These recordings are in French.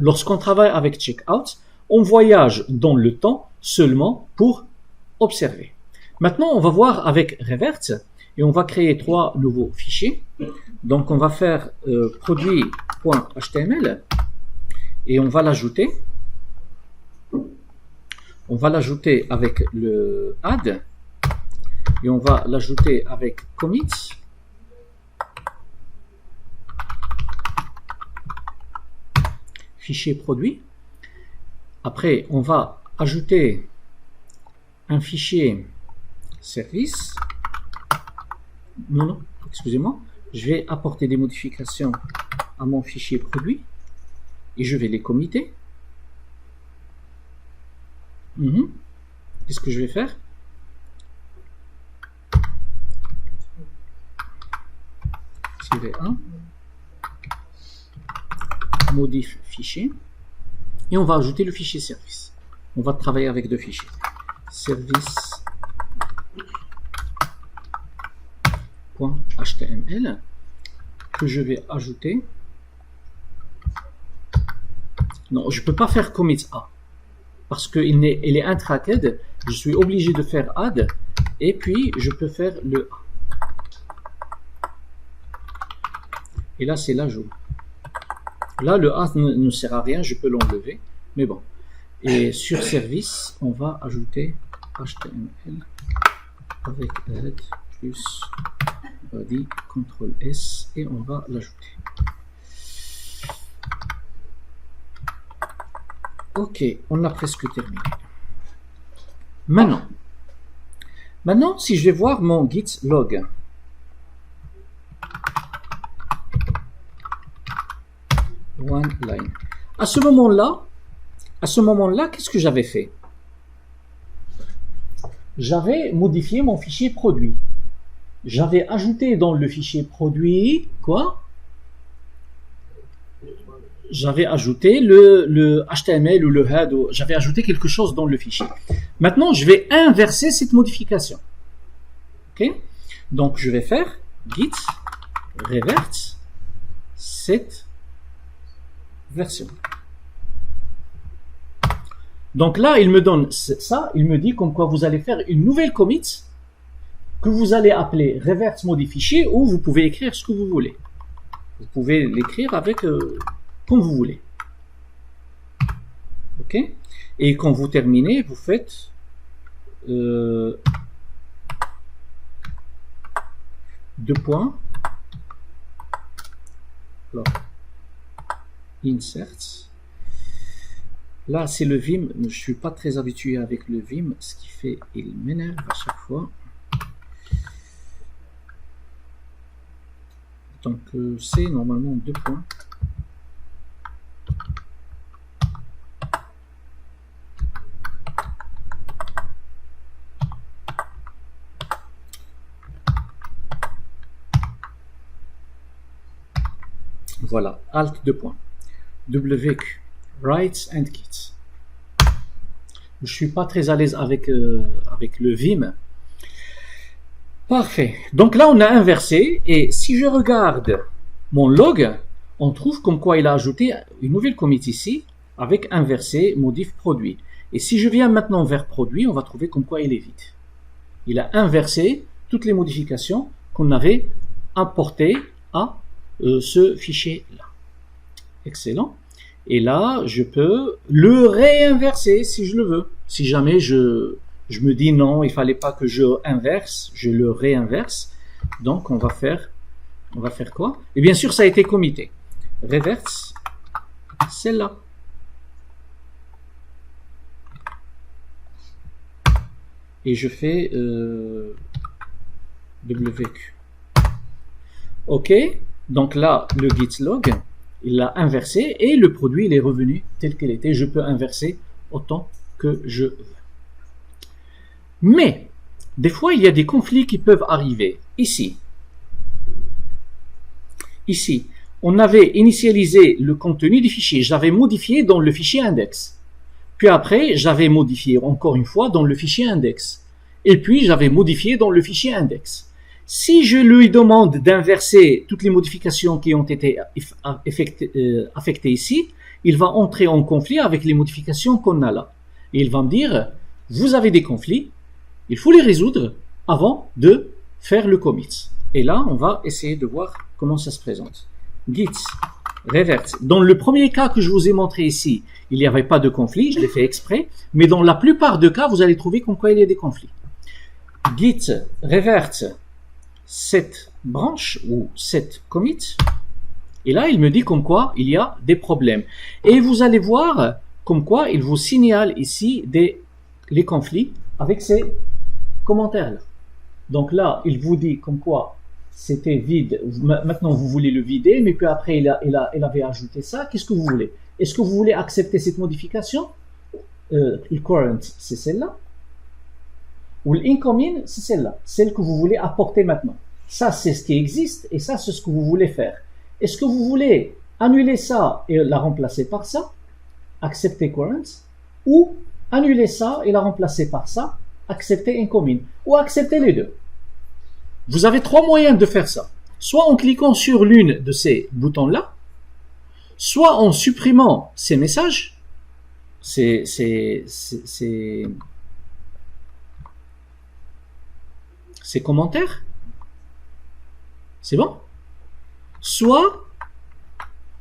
Lorsqu'on travaille avec checkout, on voyage dans le temps seulement pour observer. Maintenant, on va voir avec revert et on va créer 3 nouveaux fichiers. Donc, on va faire produit.html et on va l'ajouter. On va l'ajouter avec le add et on va l'ajouter avec commit. Fichier produit. Après, on va ajouter un fichier service. Non, excusez-moi. Je vais apporter des modifications à mon fichier produit et je vais les committer. Qu'est-ce que je vais faire? -1 modif fichier et on va ajouter le fichier service. On va travailler avec 2 fichiers. Service.html que je vais ajouter. Non, je peux pas faire commit A parce qu'il est intracked. Je suis obligé de faire add et puis je peux faire le A. Et là, c'est l'ajout. Là, le A ne sert à rien, je peux l'enlever, mais bon. Et sur service, on va ajouter HTML avec add plus body, CTRL S, et on va l'ajouter. Ok, on a presque terminé. Maintenant, si je vais voir mon git log, one line. À ce moment-là, qu'est-ce que j'avais fait? J'avais modifié mon fichier produit. J'avais ajouté dans le fichier produit quoi? J'avais ajouté le HTML ou le head. J'avais ajouté quelque chose dans le fichier. Maintenant, je vais inverser cette modification. Ok? Donc, je vais faire git revert cette version. Donc là, il me donne ça, il me dit comme quoi vous allez faire une nouvelle commit que vous allez appeler reverse modifié ou vous pouvez écrire ce que vous voulez. Vous pouvez l'écrire avec comme vous voulez. Ok? Et quand vous terminez, vous faites deux points. Alors, insert. Là, c'est le Vim. Je ne suis pas très habitué avec le Vim, ce qui fait il m'énerve à chaque fois. Donc, c'est normalement 2 points. Voilà, Alt 2 points. WQ. Writes and Kits. Je suis pas très à l'aise avec le Vim. Parfait. Donc là, on a inversé. Et si je regarde mon log, on trouve comme quoi il a ajouté une nouvelle commit ici avec inversé modif produit. Et si je viens maintenant vers produit, on va trouver comme quoi il est vide. Il a inversé toutes les modifications qu'on avait importées à ce fichier-là. Excellent. Et là, je peux le réinverser si je le veux. Si jamais je me dis non, il fallait pas que je inverse, je le réinverse. Donc, on va faire quoi? Et bien sûr, ça a été commité. Reverse, celle-là. Et je fais WQ. OK. Donc là, le git log, il l'a inversé et le produit, il est revenu tel qu'il était. Je peux inverser autant que je veux. Mais, des fois, il y a des conflits qui peuvent arriver. Ici, on avait initialisé le contenu du fichier. J'avais modifié dans le fichier index. Puis après, j'avais modifié encore une fois dans le fichier index. Et puis, j'avais modifié dans le fichier index. Si je lui demande d'inverser toutes les modifications qui ont été affectées ici, il va entrer en conflit avec les modifications qu'on a là. Et il va me dire, vous avez des conflits, il faut les résoudre avant de faire le commit. Et là, on va essayer de voir comment ça se présente. Git revert. Dans le premier cas que je vous ai montré ici, il n'y avait pas de conflit, je l'ai fait exprès, mais dans la plupart des cas, vous allez trouver comme quoi il y a des conflits. Git revert cette branche ou cette commit, et là, il me dit comme quoi il y a des problèmes. Et vous allez voir comme quoi il vous signale ici les conflits avec ces commentaires-là. Donc là, il vous dit comme quoi c'était vide. Maintenant, vous voulez le vider, mais puis après, il avait ajouté ça. Qu'est-ce que vous voulez? Est-ce que vous voulez accepter cette modification? Le current, c'est celle-là. Ou l'incoming, c'est celle-là. Celle que vous voulez apporter maintenant. Ça, c'est ce qui existe et ça, c'est ce que vous voulez faire. Est-ce que vous voulez annuler ça et la remplacer par ça? Accepter current. Ou annuler ça et la remplacer par ça? Accepter incoming. Ou accepter les deux. Vous avez trois moyens de faire ça. Soit en cliquant sur l'une de ces boutons-là, soit en supprimant ces messages, ces commentaires. C'est bon? Soit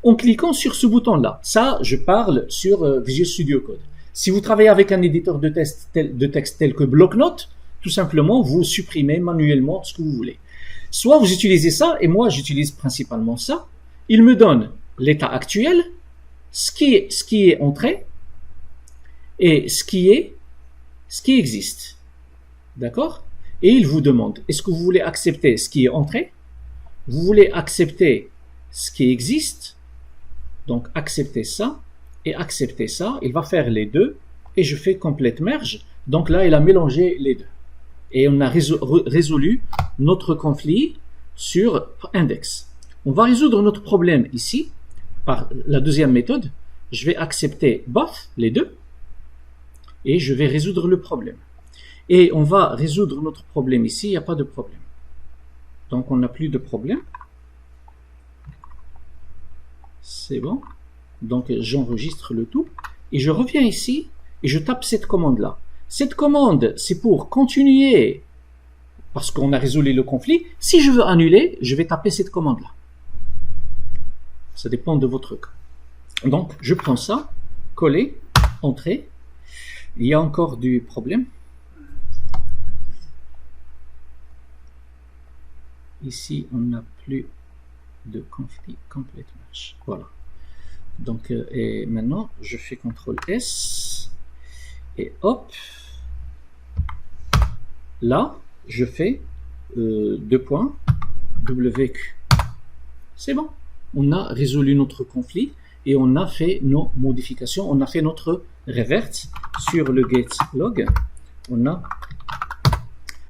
en cliquant sur ce bouton-là. Ça, je parle sur Visual Studio Code. Si vous travaillez avec un éditeur de texte tel que Bloc-Notes, tout simplement, vous supprimez manuellement ce que vous voulez. Soit vous utilisez ça, et moi j'utilise principalement ça. Il me donne l'état actuel, ce qui est entré, et ce qui existe. D'accord? Et il vous demande, est-ce que vous voulez accepter ce qui est entré? Vous voulez accepter ce qui existe? Donc accepter ça et accepter ça. Il va faire les deux, et je fais complete merge. Donc là, il a mélangé les deux. Et on a résolu notre conflit sur index. On va résoudre notre problème ici par la deuxième méthode. Je vais accepter both, les deux, et je vais résoudre le problème. Et on va résoudre notre problème ici, il n'y a pas de problème. Donc on n'a plus de problème. C'est bon. Donc j'enregistre le tout. Et je reviens ici et je tape cette commande-là. Cette commande, c'est pour continuer, parce qu'on a résolu le conflit. Si je veux annuler, je vais taper cette commande-là. Ça dépend de votre cas. Donc, je prends ça, coller, entrer. Il y a encore du problème. Ici, on n'a plus de conflit complete match. Voilà. Donc, et maintenant, je fais CTRL-S. Et hop, là, je fais deux points, WQ. C'est bon. On a résolu notre conflit et on a fait nos modifications. On a fait notre revert sur le get log. On a